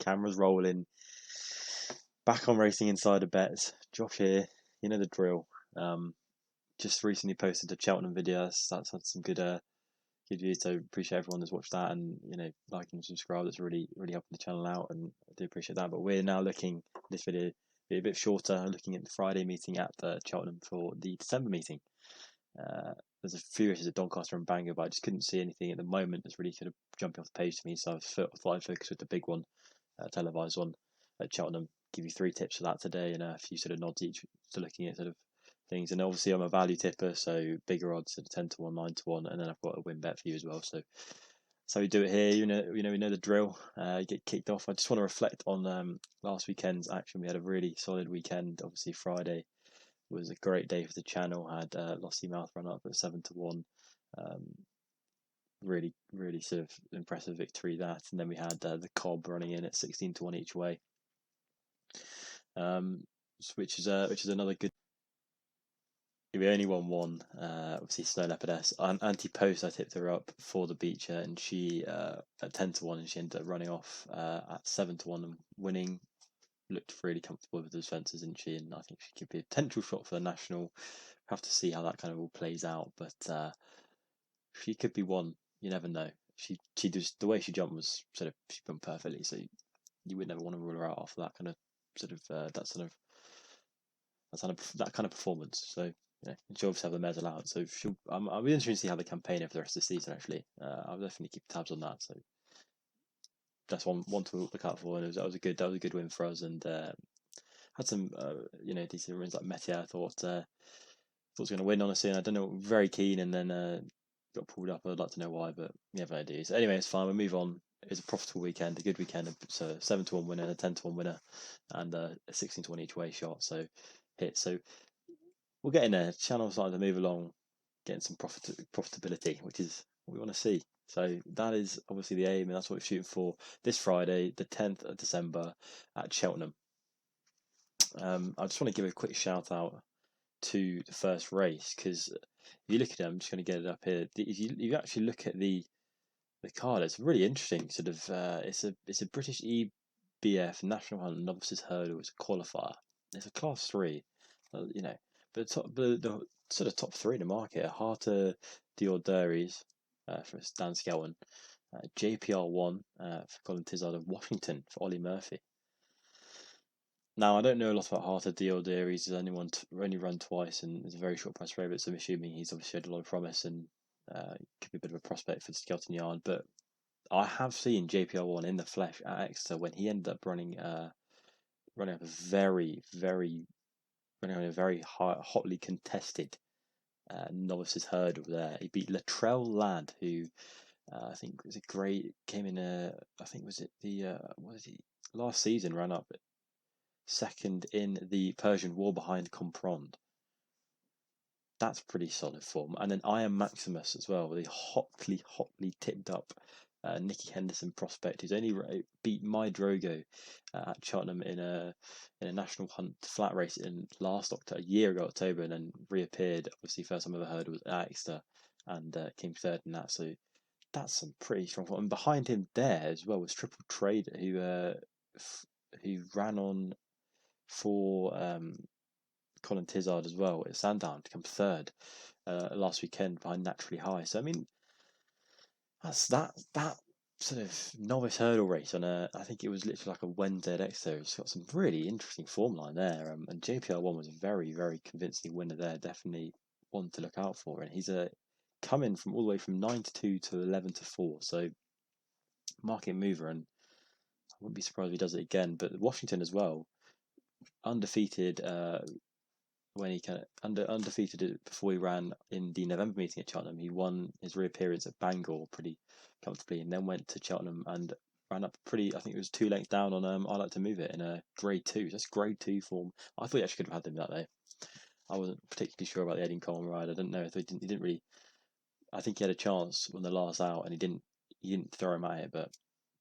Cameras rolling. Back on Racing Insider Bets. Josh here. You know the drill. Just recently posted a Cheltenham video. That's had some good views. So appreciate everyone that's watched that and like and subscribe. That's really helping the channel out, and I do appreciate that. But we're now looking this video be a bit shorter, looking at the Friday meeting at Cheltenham for the December meeting. There's a few races at Doncaster and Bangor, but I just couldn't see anything at the moment that's really kind of jumping off the page to me. So I thought I'd focus with the big one, televised one at Cheltenham. Give you 3 tips for that today and a few sort of nods each to looking at sort of things. And obviously I'm a value tipper, so bigger odds at 10 to 1, 9 to 1, and then I've got a win bet for you as well. So we do it here. We know the drill. Get kicked off. I just want to reflect on last weekend's action. We had a really solid weekend. Obviously Friday was a great day for the channel. Had Lossy Mouth run up at 7 to 1. Really sort of impressive victory that. And then we had the Cobb running in at 16 to 1 each way. Which is another good. We only won one. Obviously Snow Leopardess. Anti-Post, I tipped her up for the Beecher, and she at 10 to 1, and she ended up running off at 7 to 1 and winning. Looked really comfortable with the defences, didn't she? And I think she could be a potential shot for the national. Have to see how that kind of all plays out, but she could be one. You never know. She just, the way she jumped was she jumped perfectly, so you would never want to rule her out after that kind of that kind of performance. So she'll obviously have the medal out. So I'll be interested to see how they campaign over the rest of the season. Actually, I'll definitely keep tabs on that. So that's one to look out for. And that was a good win for us, and had some decent wins like Metier. I thought was going to win, honestly, and I don't know, very keen, and then got pulled up. I'd like to know why, but we have no idea. So anyway, it's fine. We'll move on. It was a profitable weekend, a good weekend. So 7 to 1 winner, a 10 to 1 winner, and a 16 to 1 each way shot. So hit. So we'll get in there. Channel's starting to move along, getting some profitability, which is what we want to see. So that is obviously the aim, and that's what we're shooting for this Friday, the 10th of December at Cheltenham. I just want to give a quick shout out to the first race, because if you look at it, I'm just going to get it up here. If you actually look at the card, it's really interesting. Sort of, it's a British EBF National Hunt Novices Hurdle. It's a qualifier. It's a Class 3, but the sort of top 3 in the market are Harter Diorderies for Dan Skelton, JPR1 for Colin Tizard of Washington for Ollie Murphy. Now, I don't know a lot about Harter Diorderies. He's only run twice and is a very short price favourite, so I'm assuming he's obviously had a lot of promise and could be a bit of a prospect for the Skelton Yard. But I have seen JPR1 in the flesh at Exeter when he ended up running up a very hotly contested novices hurdle there. He beat Latrell Ladd, who I think was a great, came in I think was it the last season, ran up second in the Persian War behind Comprond. That's pretty solid form. And then I Am Maximus as well, with a hotly tipped up Nicky Henderson prospect, who's only beat My Drogo at Cheltenham in a national hunt flat race in a year ago October, and then reappeared. Obviously, first time I ever heard was at Exeter, and came third in that. So that's some pretty strong form. And behind him there as well was Triple Trader, who ran on for Colin Tizard as well at Sandown to come third last weekend behind Naturally High. So I mean, that's that sort of novice hurdle race on I think it was literally like a Wednesday at Exeter. It's got some really interesting form line there, and JPR1 was a very convincing winner there. Definitely one to look out for, and he's coming from all the way from 9 to 2 to 11 to 4. So market mover, and I wouldn't be surprised if he does it again. But Washington as well, undefeated. When he undefeated it before he ran in the November meeting at Cheltenham, he won his reappearance at Bangor pretty comfortably, and then went to Cheltenham and ran up pretty. I think it was 2 lengths down on I Like to Move It in a Grade 2. That's Grade 2 form. I thought he actually could have had him that day. I wasn't particularly sure about the Edding Coleman ride. I didn't know if he didn't really. I think he had a chance on the last out, and he didn't throw him at it, but.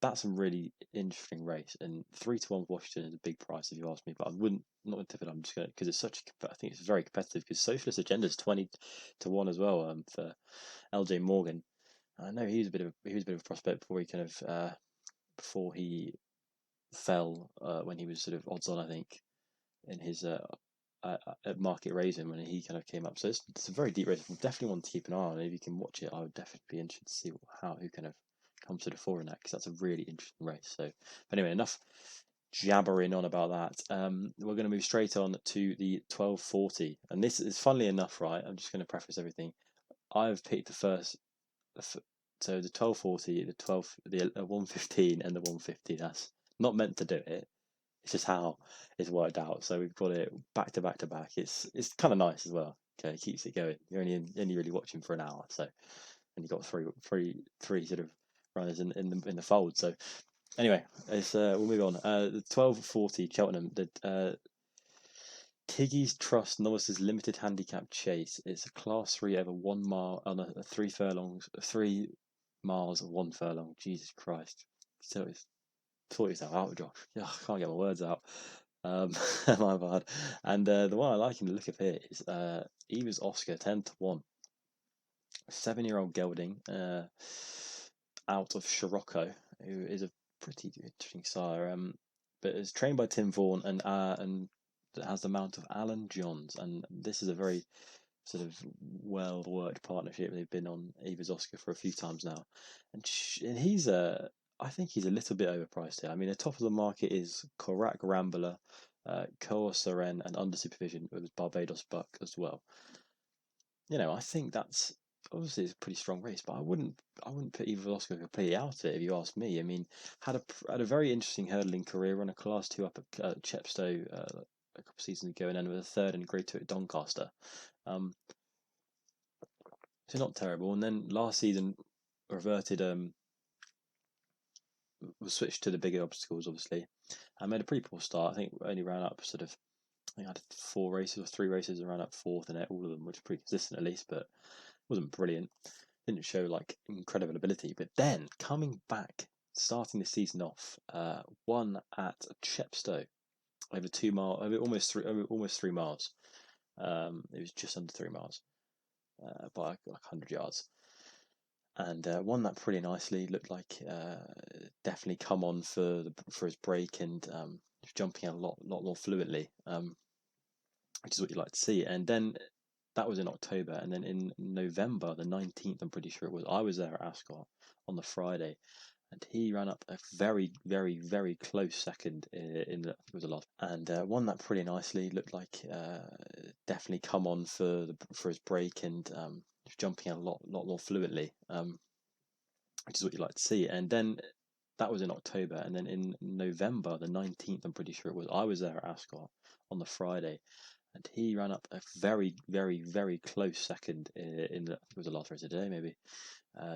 That's a really interesting race, and 3 to 1 Washington is a big price if you ask me. But I wouldn't not tip it. I'm just going to, because it's such. I think it's very competitive, because Socialist Agenda is 20 to 1 as well. For LJ Morgan, I know he was a bit of a prospect before he fell when he was sort of odds on, I think, in his at market raising when he kind of came up. So it's a very deep race. Definitely one to keep an eye on. If you can watch it, I would definitely be interested to see who kind of comes to the fore in that, because that's a really interesting race. So, but anyway, enough jabbering on about that. We're going to move straight on to the 1240, and this is, funnily enough, right? I'm just going to preface everything. I've picked the first, so the 1240, the 115, and the 150. That's not meant to do it. It's just how it's worked out. So we've got it back to back to back. It's kind of nice as well. Okay, it keeps it going. You're only really watching for an hour, so and you've got three sort of runners in the fold. So anyway, we'll move on. The 1240 Cheltenham, the Tiggy's Trust Novices Limited Handicap Chase. It's a Class 3 over 1 mile on a 3 miles of 1 furlong. Jesus Christ! So it's sort yourself out, Josh. Yeah, I can't get my words out. My bad. And the one I like in the look of it is Eva's Oskar 10-1. 7-year-old gelding out of Scirocco, who is a pretty interesting sire. But it's trained by Tim Vaughan and has the mount of Alan Johns, and this is a very sort of well worked partnership. They've been on Eva's Oskar for a few times now, and he's I think he's a little bit overpriced here. I mean, the top of the market is Korak Rambler, Koa Soren, and under supervision with Barbados Buck as well. I think that's obviously it's a pretty strong race, but I wouldn't put Eva Oskar completely out of it if you ask me. I mean, had a very interesting hurdling career, run a Class 2 up at Chepstow a couple of seasons ago, and then with a third in Grade 2 at Doncaster. So not terrible. And then last season reverted, was switched to the bigger obstacles, obviously. I made a pretty poor start. I think only ran up I think I had 4 races or 3 races and ran up 4th in all of them, which is pretty consistent at least, but wasn't brilliant. Didn't show like incredible ability. But then coming back, starting the season off, won at Chepstow over 2 miles, over almost 3 miles. It was just under 3 miles by like 100 yards. And won that pretty nicely. Looked like definitely come on for his break, and jumping out a lot more fluently, which is what you like to see. And then that was in October, and then in November the 19th, I'm pretty sure it was. I was there at Ascot on the Friday, and he ran up a very, very, very close second in the, it was the last, and won that pretty nicely. Looked like definitely come on for his break, and jumping out a lot more fluently, which is what you like to see. And then that was in October, and then in November the 19th, I'm pretty sure it was. I was there at Ascot on the Friday, and he ran up a very, very, very close second in the, it was the last race of the day, maybe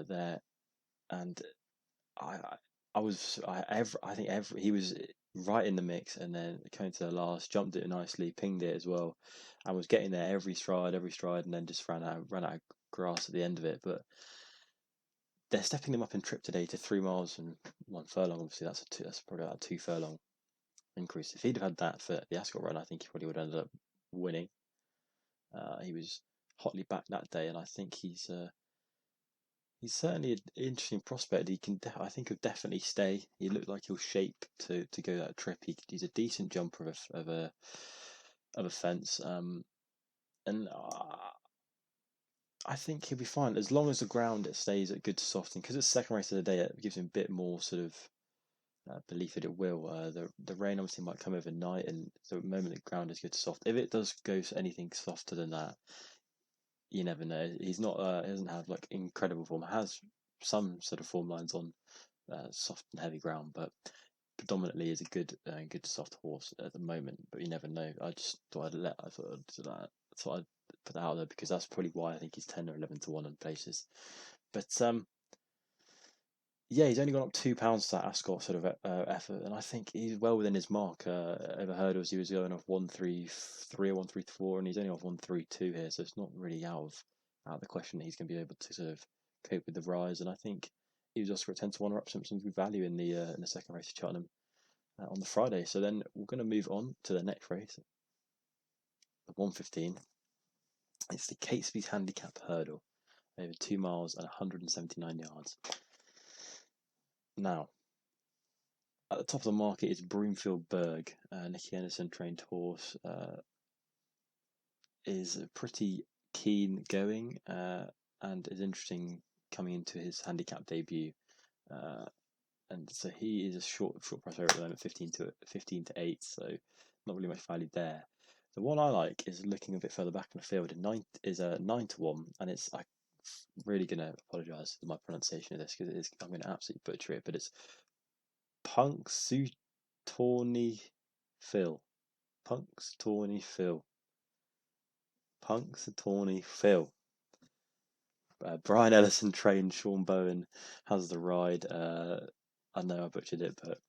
there, and I think he was right in the mix, and then came to the last, jumped it nicely, pinged it as well, and was getting there every stride, and then just ran out of grass at the end of it. But they're stepping him up in trip today to 3 miles and 1 furlong. Obviously, that's probably about a 2 furlong increase. If he'd have had that for the Ascot run, I think he probably would have ended up winning. He was hotly back that day, and I think he's certainly an interesting prospect. He can, I think, he'll definitely stay. He looked like he'll shape to go that trip. He's a decent jumper of a fence, and I think he'll be fine as long as the ground stays at good to soft. And because it's the second race of the day, it gives him a bit more sort of belief that it will. The rain obviously might come overnight, and the moment the ground is good to soft, if it does go to anything softer than that, you never know. He's not. He doesn't have like incredible form. Has some sort of form lines on soft and heavy ground, but predominantly is a good soft horse at the moment. But you never know. I just thought I thought I'd put that out there, because that's probably why I think he's 10 or 11-1 in places. But yeah, he's only gone up £2 to that Ascot sort of effort, and I think he's well within his mark. Over hurdles, he was going off 133 or 134, and he's only off 132 here, so it's not really out of the question that he's going to be able to sort of cope with the rise. And I think he was also at 10-1 or up some good value in the second race of Cheltenham on the Friday. So then we're going to move on to the next race, the 115. It's the Catesby's Handicap Hurdle, over 2 miles and 179 yards. Now, at the top of the market is Broomfield Berg. Nicky Anderson trained horse, is pretty keen going, and is interesting coming into his handicap debut. And so he is a short price favourite at the moment, 15 to 8. So not really much value there. The one I like is looking a bit further back in the field. Is a 9 to 1, and I'm really gonna apologise for my pronunciation of this because I'm gonna absolutely butcher it. But it's Punxsutawney Phil. Punxsutawney Phil. Punxsutawney Phil. Brian Ellison trained. Sean Bowen has the ride. I know I butchered it, but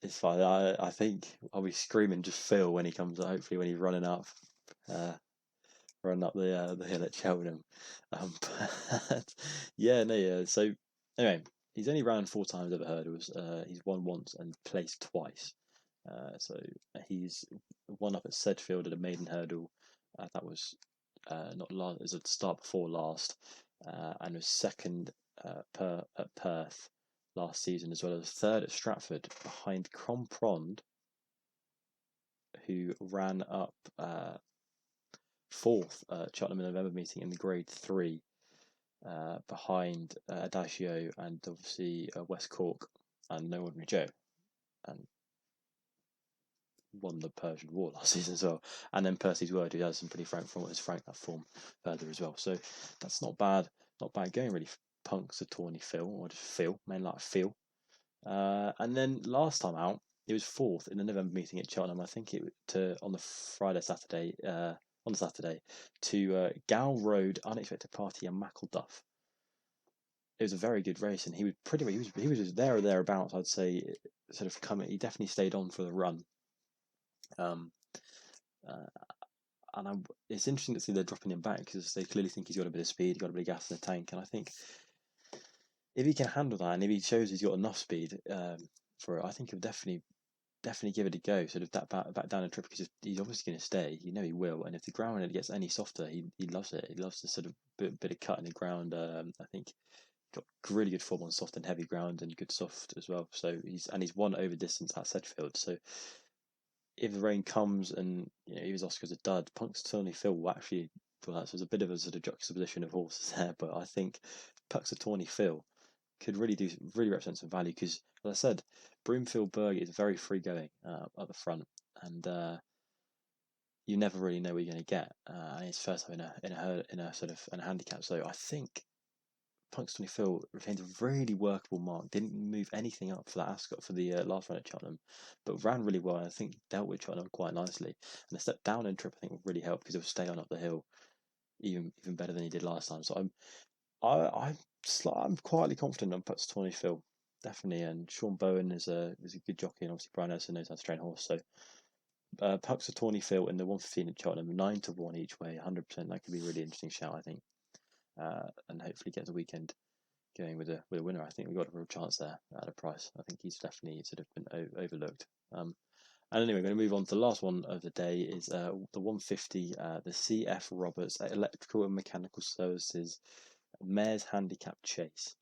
it's fine. I think I'll be screaming just Phil when he comes. Hopefully, when he's running up the hill at Cheltenham. But yeah, no, yeah. So anyway, he's only ran 4 times over hurdles. He's won once and placed twice. So he's won up at Sedgefield at a maiden hurdle. That was not last. It was at the start before last, and was second at Perth last season, as well as third at Stratford behind Cromprond, who ran up fourth at Cheltenham in the November meeting in the Grade 3, behind Adagio and obviously West Cork and No Ordinary Joe, and won the Persian War last season as well. And then Percy's Word, who has some pretty frank that form further as well. So that's not bad going really. Punxsutawney Phil, or just Phil, men like Phil. And then last time out, it was fourth in the November meeting at Cheltenham. I think on the Saturday, to Gow Road, Unexpected Party, and Mackleduff. It was a very good race, and he was there or thereabouts. I'd say, sort of coming. He definitely stayed on for the run. It's interesting to see they're dropping him back because they clearly think he's got a bit of speed, he's got a bit of gas in the tank, and I think if he can handle that and if he shows he's got enough speed for it, I think he'll definitely give it a go. Sort of that back down a trip, because he's obviously going to stay. You know he will, and if the ground gets any softer, he loves it. He loves the sort of bit of cut in the ground. I think got really good form on soft and heavy ground and good soft as well. So he's won over distance at Sedgefield. So if the rain comes and even Oscar's a dud, Punxsutawney Phil will actually feel that. So there's a bit of a sort of juxtaposition of horses there, but I think Punxsutawney Phil could really represent some value because, as I said, Broomfield Berg is very free going at the front, and you never really know what you're going to get. And it's first time in a handicap. So I think Punxsutawney Phil retained a really workable mark. Didn't move anything up for that Ascot for the last run at Cheltenham, but ran really well. And I think dealt with Cheltenham quite nicely. And the step down in trip I think will really help because he'll stay on up the hill even better than he did last time. So I'm quietly confident on Punxsutawney Phil, definitely. And Sean Bowen is a good jockey, and obviously Brian Ellison knows how to train horse. So Punxsutawney Phil in the 115 at Cheltenham, 9 to 1 each way, 100%. That could be a really interesting shout, I think. And hopefully get the weekend going with a winner. I think we've got a real chance there at a price. I think he's definitely sort of been overlooked. And anyway, we're going to move on to the last one of the day is the 150, the CF Roberts Electrical and Mechanical Services Mares Handicap Chase.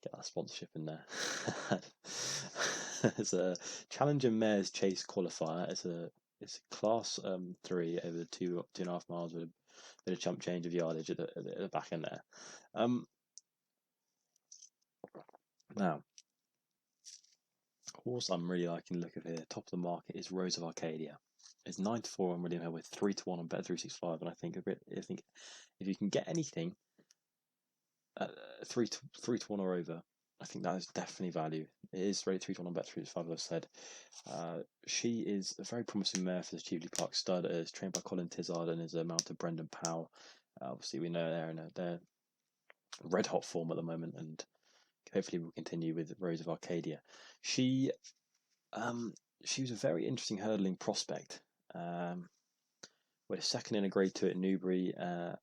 Get that sponsorship in there. It's a Challenger Mares Chase qualifier. It's a class 3 over the 2.5 miles with a bit of chump change of yardage at the back end there. Now, horse I'm really liking the look of here, top of the market, is Rose of Arcadia. It's 9 to 4 on William Hill with 3 to 1 on Bet365, and I think if you can get anything at 3 to 1 or over, I think that is definitely value. It is rated 3 to 1 on Bet365, as I've said. She is a very promising mare for the Cheveley Park stud. Is trained by Colin Tizard and is a mount of Brendan Powell. Obviously, we know they're red hot form at the moment, and hopefully will continue with Rose of Arcadia. She was a very interesting hurdling prospect. With second in a Grade 2 at Newbury, and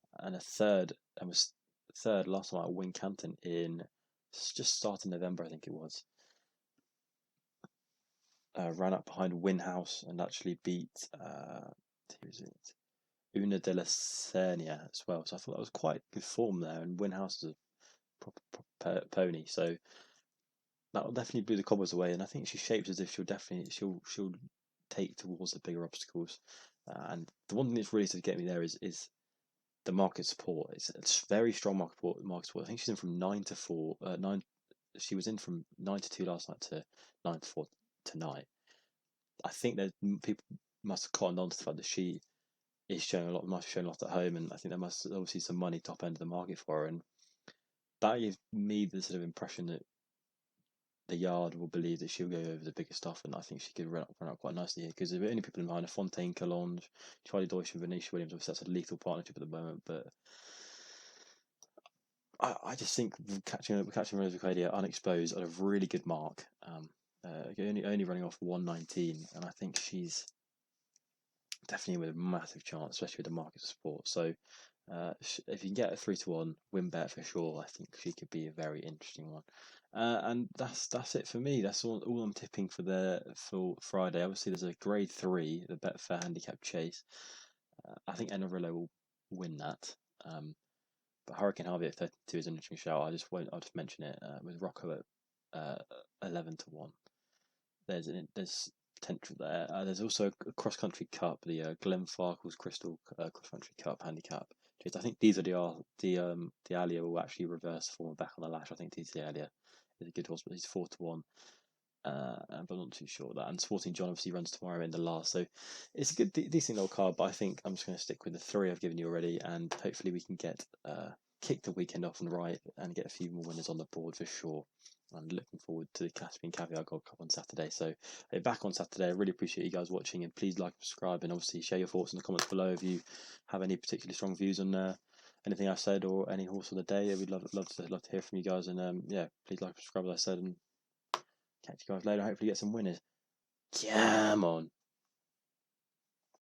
was third last time at Wincanton in just starting November, I think it was. Ran up behind Winhouse and actually beat who is it? Una de la Sernia as well. So I thought that was quite good form there, and Winhouse is a proper pony. So that will definitely blew the cobbles away, and I think she shapes as if she'll take towards the bigger obstacles. And the one thing that's really to get me there is the market support. It's very strong market support. I think she's in from 9 to 4. Nine. She was in from 9 to 2 last night to 9 to 4 tonight. I think that people must have cottoned on to the fact that she is showing a lot, must have shown a lot at home, and I think there must obviously some money top end of the market for her, and that gives me the sort of impression that the yard will believe that she'll go over the bigger stuff, and I think she could run up quite nicely here because the only people in behind are Fontaine, Collonge, Charlie Deutsch, and Venetia Williams. Obviously, that's a lethal partnership at the moment, but I just think catching Rose Arcadia unexposed at a really good mark, only running off 119, and I think she's definitely with a massive chance, especially with the market support. So if you can get a 3-1 win bet for sure, I think she could be a very interesting one. And that's it for me. That's all I'm tipping for Friday. Obviously, there's a grade 3, the Betfair Handicap Chase. I think Enerillo will win that. But Hurricane Harvey at 32 is an interesting shout. I'll just mention it with Rocco at 11-1. There's potential there. There's also a cross country cup, the Glenfarclas Crystal Cross Country Cup handicap. I think these are the Alia will actually reverse form back on the lash. I think the Alia is a good horse, but he's 4-1. But I'm not too sure of that. And Sporting John obviously runs tomorrow in the last, so it's a good, decent little card. But I think I'm just going to stick with the 3 I've given you already, and hopefully we can get kick the weekend off and right and get a few more winners on the board for sure. I'm looking forward to the Caspian Caviar Gold Cup on Saturday. So back on Saturday. I really appreciate you guys watching, and please like, subscribe, and obviously share your thoughts in the comments below if you have any particularly strong views on anything I've said or any horse of the day. We'd love to hear from you guys, and please like, subscribe, as I said, and catch you guys later. Hopefully get some winners. Come on.